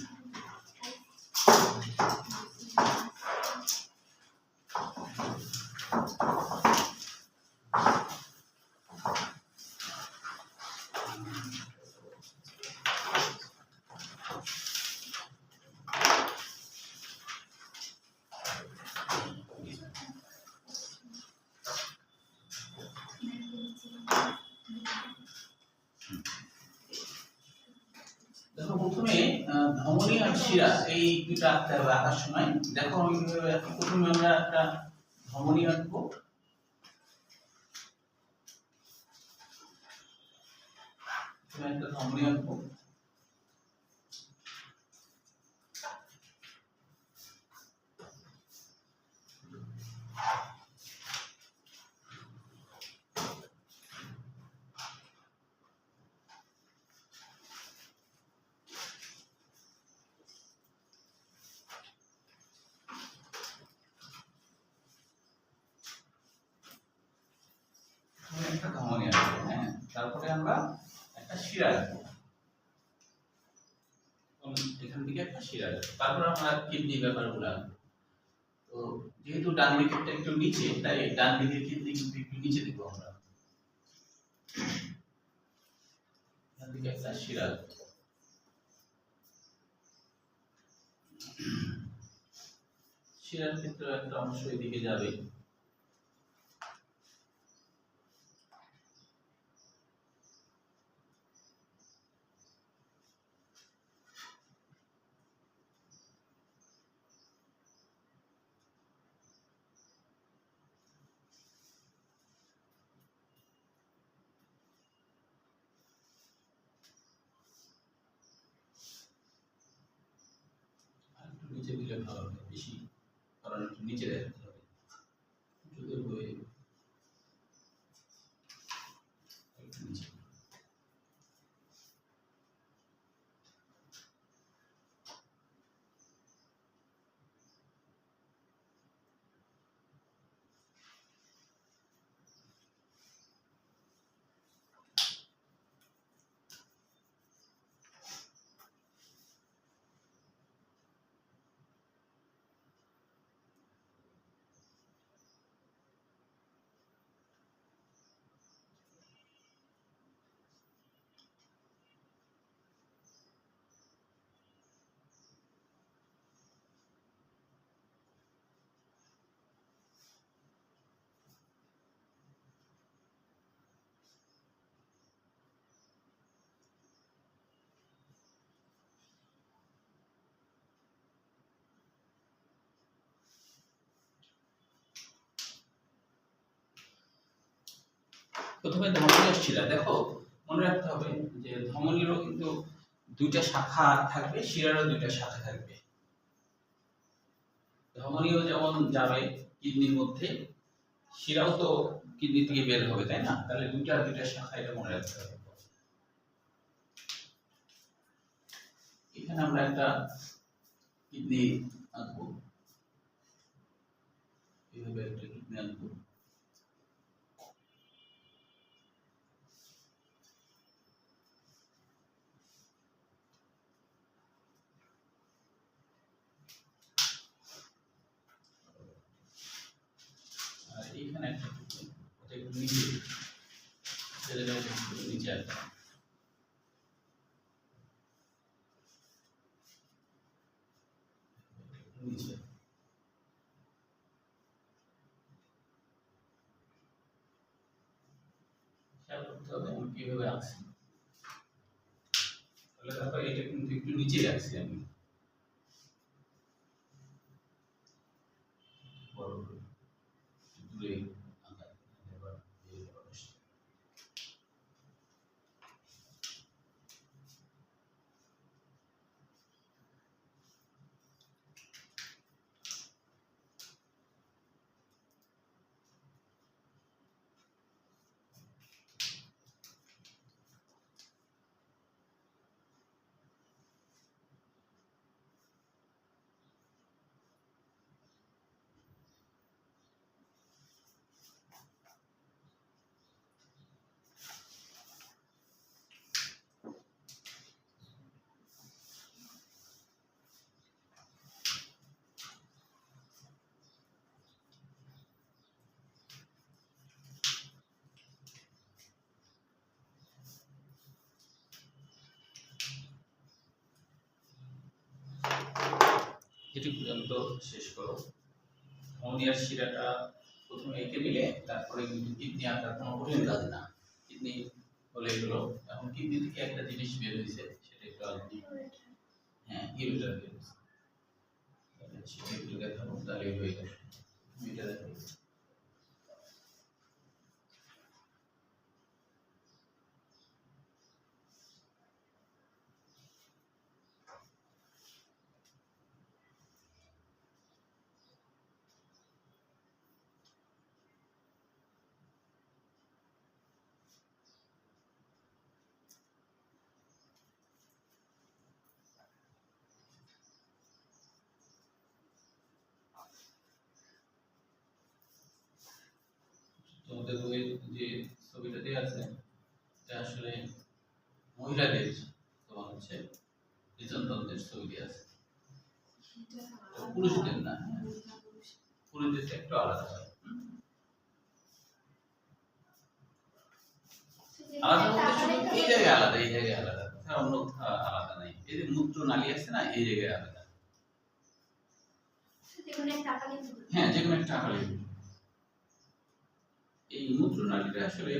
দেখো প্রথমে ধমনী আর শিরা, এই দুইটা আঁকতে হবে আঁকার সময়। দেখো আমি প্রথমে আমরা একটা ধমনী আঁকবো। তুমি একটা ধমনী আঁকবো। একটা ধমনী আঁকবো, হ্যাঁ, তারপরে আমরা একটা শিরা আঁকবো, এখান থেকে একটা শিরা আঁকবো, তারপর আমরা কিডনি ব্যাপারগুলো আঁকবো। তো যেহেতু ডান দিকেরটা একটু নিচে, তাই ডান দিকের কিডনি কিন্তু একটু নিচে দিব আমরা, এখান থেকে একটা শিরা আঁকবো। শিরার ক্ষেত্রে একটা অংশ এদিকে যাবে, আর একটু নিচে দিলে ভালো হবে, বেশি কারণ একটু নিচে রাখতে হবে, যদি হয়ে একটু নিচে। প্রথমে ধমনীর শিরা দেখো, মনে রাখতে হবে যে ধমনীরও কিন্তু দুইটা শাখা থাকবে, শিরারও দুইটা শাখা থাকবে। ধমনীও যেমন যাবে কিডনির মধ্যে, শিরাও তো কিডনি থেকে বের হবে, তাই না? তাহলে দুইটা দুইটা শাখা, এটা মনে রাখতে হবে। এখানে আমরা একটা কিডনি আঁকবো, এইভাবে একটা কিডনি আঁকবো। আর এইখানে একটা কিডনি, ওটা একটু নিচে, ছেলেটা একটু নিচে আসবে। নিচে খেয়াল করতে হবে আমি কিভাবে আঁকছি। তাহলে দেখো এটা কিন্তু একটু নিচে রাখছি আমি, বড় করে দূরে আঁকা। এবার এইভাবে বসে। এটি পর্যন্ত শেষ করো। ধমনীর শিরাটা প্রথমে এঁকে নিলে, তারপরে কিন্তু কিডনি আঁকার কোনো কঠিন কাজ না। কিডনি হলে হলো, এখন কিডনি থেকে একটা জিনিস বের হয়েছে, সেটা একটু আলাদা। হ্যাঁ, ইউরেটার বের হয়েছে, সেটা একটু দেখাবো, তাহলে হয়ে যাবে। এটা দেখো, যে ছবিটা দেওয়া আছে এটা আসলে মহিলাদের তোমার হচ্ছে নিচনতন্ত্রের ছবি দেওয়া আছে, পুরুষদের না, পুরুষদের একটু আলাদা হয়। আলাদা বলতে শুধু এই জায়গায় আলাদা, এই জায়গায় আলাদা, অন্য আলাদা নাই। এই যে মূত্র নালী আছে না, এই জায়গায় আলাদা। হ্যাঁ, যে কোনো একটা আকারে। এই মূত্র নালীটা আসলে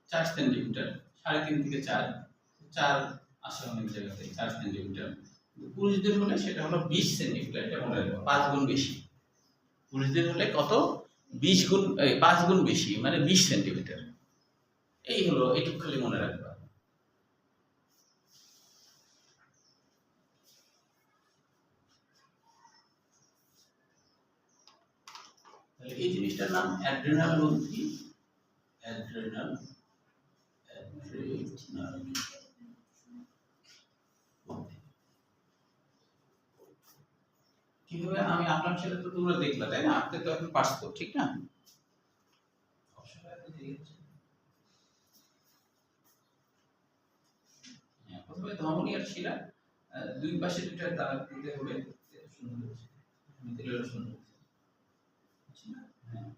4 সেন্টিমিটার, 3.5 থেকে 4 আসে অনেক জায়গাতে 4 সেন্টিমিটার। পুরুষদের হলে সেটা হলো 20 সেন্টিমিটার, এটা মনে রাখবে, 5 গুণ বেশি। পুরুষদের হলে কত? 20 গুণ, 5 গুণ বেশি, মানে 20 সেন্টিমিটার। এই হলো, এটুকু খালি মনে রাখবা। এই জিনিসটার নাম অ্যাড্রেনাল গ্রন্থি। অ্যাড্রেনাল কিভাবে আমি আঁকলাম সেটা তো তোমরা দেখলা, তাই না? আঁকতে তো এখন পারছো, ঠিক না? প্রথমে ধমনী আর শিরা, দুই পাশে দুইটা দাগ দিতে হবে। সুন্দর হচ্ছে, দিলেও সুন্দর হচ্ছে। হ্যাঁ,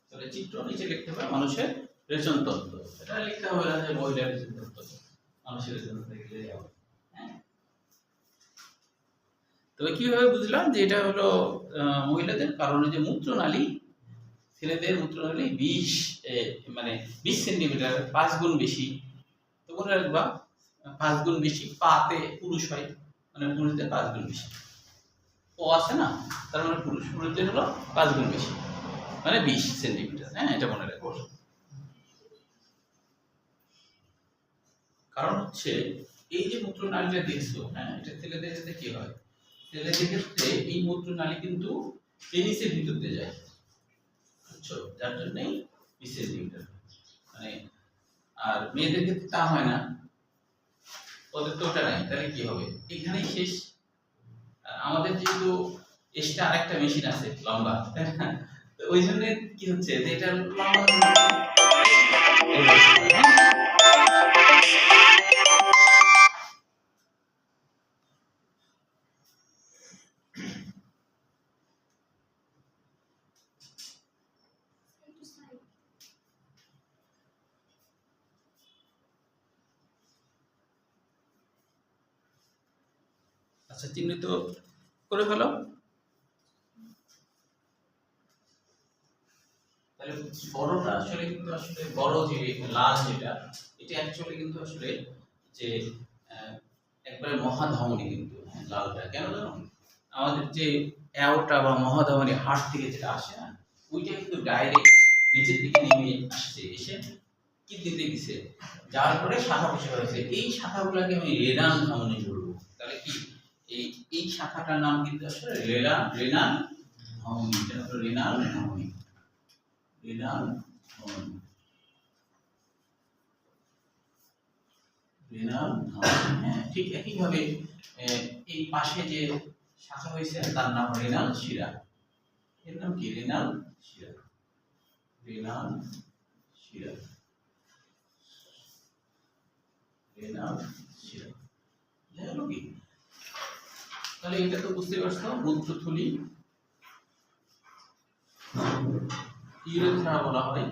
তাহলে চিত্র নিচে লিখতে হবে মানুষের রেচন তত্ত্ব। এটা লিখতে হবে না যে মহিলার রেচন তত্ত্ব, মানুষের রেচন তত্ত্ব লিখলেই হবে। হ্যাঁ, তবে কিভাবে বুঝলাম যে এটা হলো মহিলাদের? কারণ যে মূত্রনালী, ছেলেদের মূত্রনালী 20 মানে 20 সেন্টিমিটার, 5 গুণ বেশি। তো মনে রাখবা 5 গুণ বেশি, পাতে পুরুষ হয়, মানে পুরুষদের 5 গুণ বেশি। ও আছে না, তার মানে পুরুষদের হলো 5 গুণ বেশি, মানে 20 সেন্টিমিটার। হ্যাঁ, এটা মনে রাখবো। কারণ হচ্ছে এই যে মূত্রনালীটা দেখছো, হ্যাঁ, এটা ছেলেদের ক্ষেত্রে কি হয়? ছেলেদের ক্ষেত্রে এই মূত্রনালী কিন্তু পেনিসের ভিতর দিয়ে যায়, বুঝছো? যার জন্যই 20 সেন্টিমিটার। মানে আর মেয়েদের ক্ষেত্রে তা হয় না, ওদের তো ওটা নাই। তাহলে কি হবে? এখানেই শেষ। আমাদের যেহেতু এক্সট্রা আরেকটা মেশিন আছে লম্বা, তাই না? তো ওই জন্য কি হচ্ছে যে এটা লম্বা। আচ্ছা, চিহ্নিত করে ফেলো। তাহলে বড়টা আসলে কিন্তু আসলে বড় যে লাল যেটা, এটা অ্যাকচুয়ালি কিন্তু আসলে যে একবারে মহাধমনী কিন্তু। লালটা কেন জানো? আমাদের যে অ্যাওটা বা মহাধমনী হার্ট থেকে যেটা আসে না, ওইটা কিন্তু ডাইরেক্ট নিচের দিকে নেমে আসছে, এসে কি দিতে গেছে, যার পরে শাখা প্রশাখা হয়েছে। এই শাখাগুলোকে আমি রেনাল ধমনী বলবো। তাহলে কি এই শাখাটার নাম কিন্তু আসলে রেনাল ধমনী। এটা হলো রেনাল ধমনী, রেনাল ধমনী, রেনাল ধমনী। হ্যাঁ, ঠিক একইভাবে এই পাশে যে শাখা হয়েছে তার নাম রেনাল শিরা। এর নাম কি? রেনাল শিরা, রেনাল শিরা, রেনাল শিরা। জানো কি? তাহলে এটা তো বুঝতে পারছো, মূত্রথলি ইউরেথ্রা বলা হয়।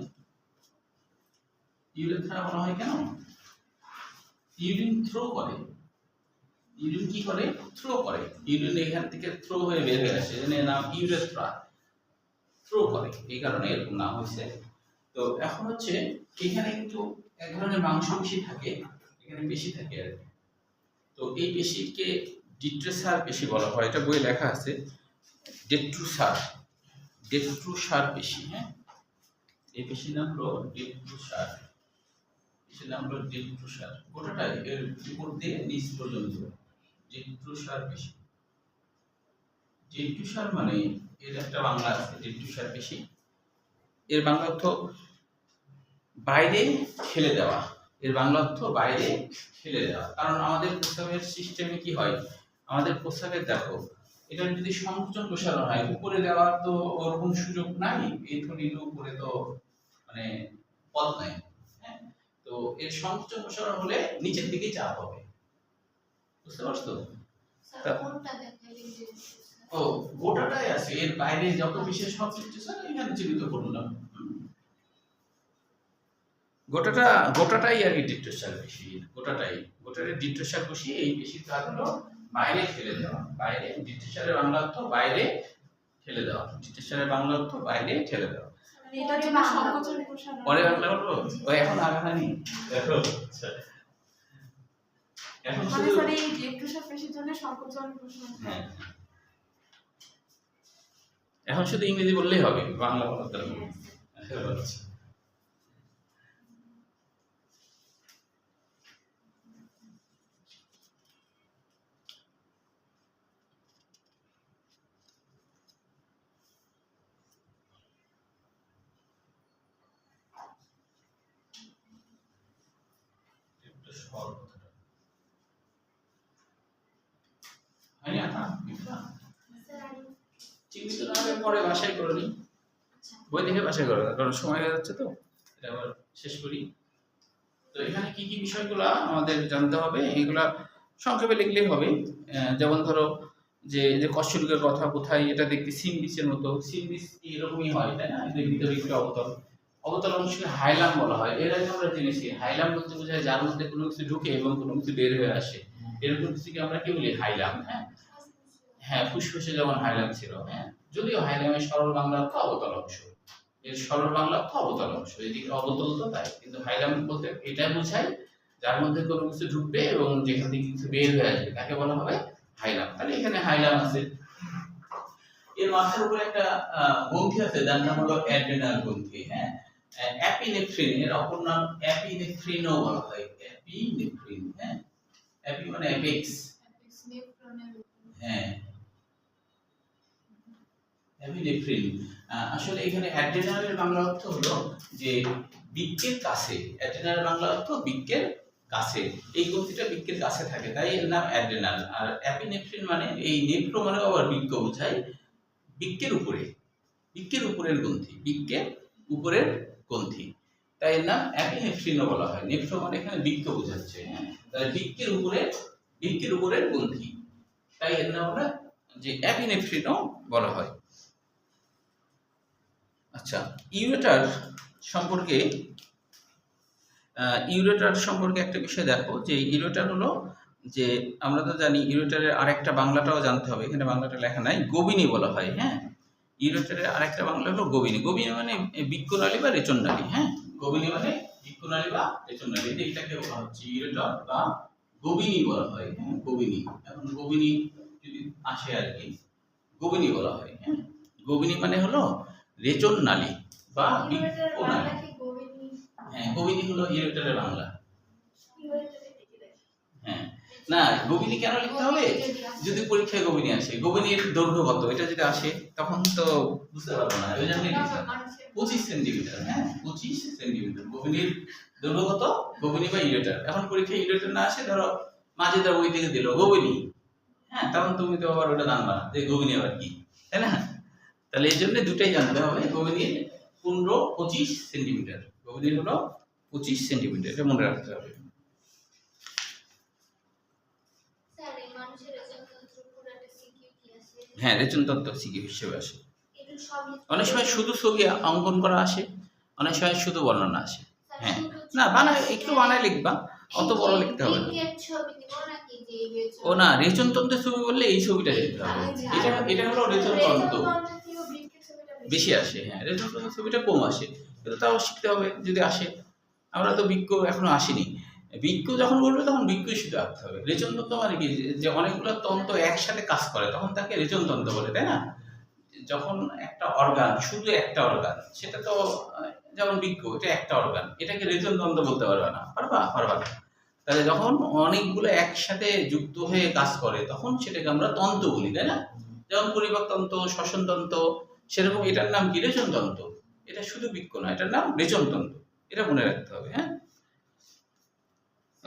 ইউরেথ্রা বলা হয় কেন? ইউরিন থ্রো করে। ইউরিন কি করে? থ্রো করে। ইউরিন এখান থেকে থ্রো হয়ে বের হয়ে আসে, এর নাম ইউরেথ্রা। থ্রো করে, এই কারণে এরকম নাম হয়েছে। তো এখন হচ্ছে এখানে কিন্তু এক ধরনের মাংসপেশি থাকে, এখানে পেশি থাকে আর কি। তো এই পেশিকে ডিট্রেসার পেশি বলা হয়, এটা বইয়ে লেখা আছে। ডেট্রুসার, ডেট্রুসার পেশি। হ্যাঁ, এই পেশির নাম হলো ডেট্রুসার, পেশির নাম হলো ডেট্রুসার। গোটাটাই এর উপর দিয়ে নিচ পর্যন্ত ডেট্রুসার পেশি। ডেট্রুসার মানে এর একটা বাংলা আছে, ডেট্রুসার পেশি। এর বাংলা অর্থ বাইরে ঠেলে দেওয়া, এর বাংলা অর্থ বাইরে ঠেলে দেওয়া। কারণ আমাদের প্রস্রাবের সিস্টেমে কি হয়, আমাদের প্রস্রাবের দেখো এটা যদি সংকোচন প্রসারণ হয়, উপরে দেওয়ার তো ওরকম সুযোগ নাই, এই থলির উপরে তো মানে পথ নাই, হ্যাঁ। তো এর সংকোচন প্রসারণ হলে নিচের দিকে চাপ হবে, বুঝতে পারছো? ও গোটাটাই আছে, এর বাইরে যত বিশেষ সব স্যার এখানে চিহ্নিত করলাম। গোটাটাই আর কি ডিপ্রেসার বেশি, গোটাটাই ডিপ্রেসার বেশি। এই বেশি কাজ হলো বাইরে ঠেলে দেওয়া, বাইরে ডিপ্রেসারের বাংলা অর্থ বাইরে ঠেলে দেওয়া, ডিপ্রেসারের বাংলা অর্থ বাইরে ঠেলে দেওয়া। এটার জন্য সংকোচন প্রসারণ পরে বাংলা বলবো ওই এখন আগানি দেখো। আচ্ছা এখন মানে শুধু স্যার এই ডিপ্রেসার পেশির জন্য সংকোচন প্রসারণ। হ্যাঁ, এখন শুধু ইংরেজি বললেই হবে, বাংলা বলার দরকার নেই। আচ্ছা চিহ্নিত না হলে পরে বাসায় করে নিই, বই দেখে বাসায় করো, কারণ সময় হয়ে যাচ্ছে তো। এটা আবার শেষ করি। তো এখানে কি কি বিষয়গুলো আমাদের জানতে হবে, এগুলা সংক্ষেপে লিখলেই হবে। যেমন ধরো যে যে কষ্টরোগের কথা কোথায়, এটা দেখতে সিম বিচের মতো, সিম বিচ এরকমই হয় তাই না, এদের ভিতরে একটু অবতল, অবতল অংশকে হাইলাম বলা হয়। এর আগে আমরা জেনেছি হাইলাম বলতে বোঝায় যার মধ্যে কোনো কিছু ঢুকে এবং কোনো কিছু বের হয়ে আসে, এরকম কিছুকে আমরা কি বলি, হাইলাম। হ্যাঁ হ্যাঁ, ফুসফুসে যেমন হাইলাম ছিল, হ্যাঁ, যদিও হাইলামের সরল বাংলা অর্থ অবতল অংশ, এর সরল বাংলা অর্থ অবতল অংশ, এদিকে অবতল তো তাই, কিন্তু হাইলাম বলতে এটা বোঝায় যার মধ্যে কোনো কিছু ঢুকবে এবং যেখান থেকে কিছু বের হয়ে আসবে তাকে বলা হবে হাইলাম। তাহলে এখানে হাইলাম আছে। এর মাথার উপরে একটা গ্রন্থি আছে যার নাম হলো অ্যাড্রেনাল গ্রন্থি। হ্যাঁ, অ্যাপিনেফ্রিন, এর অপর নাম অ্যাপিনেফ্রিনও বলা হয়, অ্যাপিনেফ্রিন। হ্যাঁ, অ্যাপি মানে অ্যাপেক্স, হ্যাঁ অ্যাপিনেফ্রিন। আসলে এখানে অ্যাড্রেনালের বাংলা অর্থ হলো যে বৃক্কের কাছে, অ্যাড্রেনালের বাংলা অর্থ বৃক্কের কাছে, এই গ্রন্থিটা বৃক্কের কাছে থাকে তাই এর নাম অ্যাড্রেনাল। আর অ্যাপিনেফ্রিন মানে এই নেফ্রো মানে আবার বৃক্ক বোঝায়, বৃক্কের উপরে, বৃক্কের উপরের গ্রন্থি, বৃক্কের উপরের গ্রন্থি, তাই এর নাম অ্যাপিনেফ্রিনও বলা হয়। নেফ্রো মানে এখানে বৃক্ক বোঝাচ্ছে, হ্যাঁ, তাহলে বৃক্কের উপরের গ্রন্থি, তাই এর নাম আমরা যে অ্যাপিনেফ্রিনও বলা হয়। আচ্ছা, ইউরেটার সম্পর্কে একটা বিষয় দেখো, যে ইউরেটার হলো যে আমরা তো জানি ইউরেটারের আরেকটা বাংলাটাও জানতে হবে, এখানে বাংলাটা লেখা নাই, গোবিনী বলা হয়। হ্যাঁ, ইউরেটারের আরেকটা বাংলা হলো গোবিনী। গোবিনী মানে বৃক্কনালী বা রেচননালী। হ্যাঁ, গোবিনী মানে বৃক্কনালী বা রেচননালী, এটাকে বলা হচ্ছে ইউরেটার বা গোবিনী বলা হয়। হ্যাঁ, গোবিনী, এখন গোবিনী যদি আসে আর কি, গোবিনী বলা হয়। হ্যাঁ, গোবিনী মানে হলো রেচন নালী বা বৃক্কনালী। হ্যাঁ, গোবিনী হলো ইউরেটারের বাংলা। হ্যাঁ, না গোবিনী কেন লিখতে হবে, যদি পরীক্ষায় গোবিনী আসে, গোবিনীর দৈর্ঘ্য কত এটা যদি আসে তখন তো বুঝতে পারবো না, ওই জন্য 25 সেন্টিমিটার। হ্যাঁ, 25 সেন্টিমিটার গোবিনীর দৈর্ঘ্য কত, গোবিনী বা ইউরেটার। এখন পরীক্ষায় ইউরেটার না আসে, ধরো মাঝে তার বই থেকে দিল গোবিনী, হ্যাঁ, তখন তুমি তো আবার ওটা জানবা না যে গোবিনী আবার কি, তাই না? তাহলে এই জন্য দুটাই জানতে হবে, গোবিনীর 15-25 সেন্টিমিটার, গোবিনীর হলো 25 সেন্টিমিটার, এটা মনে রাখতে হবে। হ্যাঁ, রেচনতন্ত্র সিকিউ হিসেবে আসে, অনেক সময় শুধু ছবি অঙ্কন করা আসে, অনেক সময় শুধু বর্ণনা আসে। হ্যাঁ, না বানায় একটু বানায় লিখবা, অত বড় লিখতে হবে না। ও না, রেচনতন্ত্রের ছবি বললে এই ছবিটা লিখতে হবে, এটা হলো রেচনতন্ত্র বেশি আসে। হ্যাঁ, রেচনতন্ত্রের ছবিটা কম আসে, কিন্তু তাও শিখতে হবে যদি আসে। আমরা তো বৃক্ক এখনো আসেনি, বৃক্ক যখন বলবে তখন বৃক্কই শুধু আঁকতে হবে। রেচনতন্ত্র মানে কি, যে অনেকগুলো তন্ত্র একসাথে কাজ করে তখন তাকে রেচনতন্ত্র বলে, তাই না? যখন একটা অর্গান, শুধু একটা অর্গান, সেটা তো যেমন বৃক্ক, এটা একটা অর্গান, এটাকে রেচনতন্ত্র বলতে পারবে না, পারবা না। তাহলে যখন অনেকগুলো একসাথে যুক্ত হয়ে কাজ করে তখন সেটাকে আমরা তন্ত্র বলি, তাই না? যেমন পরিপাক তন্ত্র, শ্বসন তন্ত্র, সেরকম এটার নাম কি, রেচনতন্ত্র। এটা শুধু বৃক্ক না, এটার নাম রেচনতন্ত্র, এটা মনে রাখতে হবে। হ্যাঁ,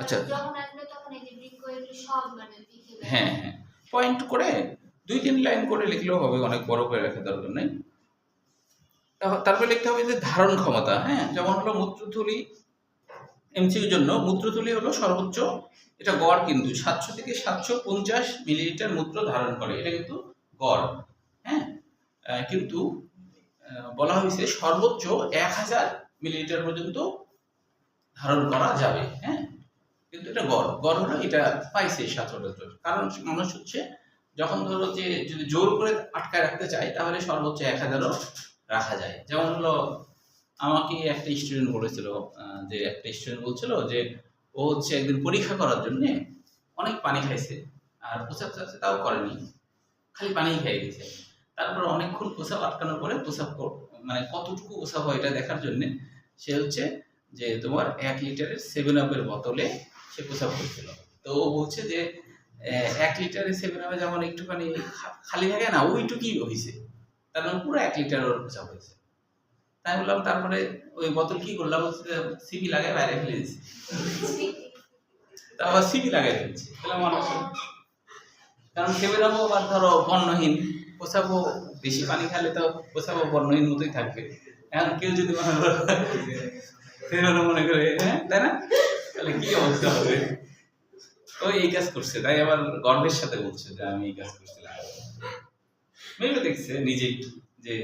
আচ্ছা। যখন আসবে তখন এই যে বৃক্ক এগুলো সব মানে লিখে দেবে। হ্যাঁ হ্যাঁ, পয়েন্ট করে 2-3 লাইন করে লিখলেও হবে, অনেক বড় করে লেখার দরকার নেই। তারপরে লিখতে হবে যে ধারণ ক্ষমতা, হ্যাঁ, যেমন হলো মূত্রথলি, এমসিকিউর জন্য মূত্রথলি হলো সর্বোচ্চ, এটা গড় কিন্তু 700 থেকে 750 মিলিলিটার মূত্র ধারণ করে, এটা কিন্তু গড়, হ্যাঁ। কিন্তু বলা হয়েছে সর্বোচ্চ 1000 মিলিলিটার পর্যন্ত ধারণ করা যাবে, হ্যাঁ। কিন্তু এটা গড়, গড় হলো এটা পাইছে সচরাচর। কারণ মানুষ হচ্ছে যখন ধরো যে যদি জোর করে আটকায় রাখতে চায় তাহলে সর্বোচ্চ 1000ও রাখা যায়। যেমন হলো আমাকে একটা স্টুডেন্ট বলেছিল, যে একটা স্টুডেন্ট বলছিল যে ও হচ্ছে একদিন পরীক্ষা করার জন্য অনেক পানি খাইছে, আর প্রসাব চাচ্ছে তাও করেনি, খালি পানি খেয়ে গেছে। তারপর অনেকক্ষণ প্রসাব আটকানোর পরে মানে কতটুকু প্রসাব হয় এটা দেখার জন্য সে হচ্ছে যে তোমার 1 লিটারের 7-আপের বোতলে সে প্রসাব করছিল। তো ও বলছে যে 1 লিটারের 7-আপে যেমন একটুখানি খালি থাকে না, ওইটুকুই হয়েছে, তার মানে পুরো 1 লিটার ওর প্রসাব হয়েছে। তাই বললাম তারপরে ওই বোতল কি করলাম, সিপি লাগাই বাইরে ফেলে দিয়েছি, তারপর সিপি লাগাই ফেলছি, বললাম মানুষ, কারণ 7-আপও আবার ধরো বর্ণহীন, প্রসাবও বেশি পানি খেলে তো প্রসাবও বর্ণহীন মতোই থাকবে। এখন কেউ যদি মনে করে হ্যাঁ, তাই না, তাহলে কি অবস্থা হবে? ও এই কাজ করছে, তাই আবার গর্বের সাথে বলছে যে আমি এই কাজ করছিলাম। মেয়েও দেখছে নিজেই যে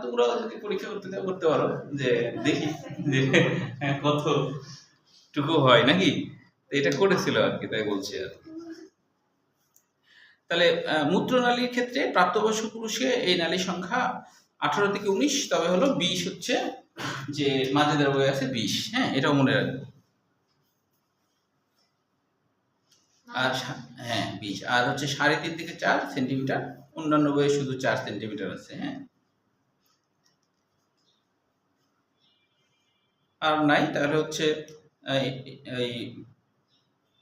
তোমরা যদি পরীক্ষা করতে পারো যে দেখি যে কতটুকু হয় নাকি, তো এটা করেছিল আর কি, তাই বলছে আর কি। তাহলে মূত্রনালীর ক্ষেত্রে প্রাপ্তবয়স্ক পুরুষে এই নালীর সংখ্যা 18 থেকে 19, তবে হলো 20 হচ্ছে যে মাঝেদের বই আছে 20, হ্যাঁ, এটাও মনে রাখবে। আর হ্যাঁ 20, আর হচ্ছে 3.5 থেকে 4 সেন্টিমিটার, অন্যান্য বইয়ে শুধু 4 সেন্টিমিটার আছে, হ্যাঁ। আর নাই তাহলে হচ্ছে এই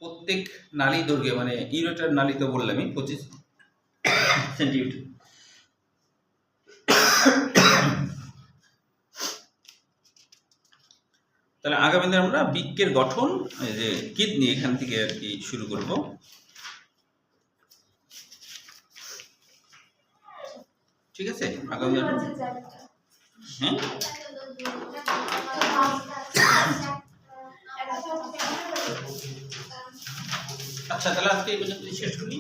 প্রত্যেক নালী দৈর্ঘ্যে, মানে ইউরেটার নালী তো বললামই 25 সেন্টিমিটার। তাহলে আগামী দিনে আমরা বৃক্কের গঠন, যে কিডনি, এখান থেকে আর কি শুরু করব। ঠিক আছে, আগামী দিনে হ্যাঁ আচ্ছা, তাহলে আজকে এই পর্যন্ত শেষ করি।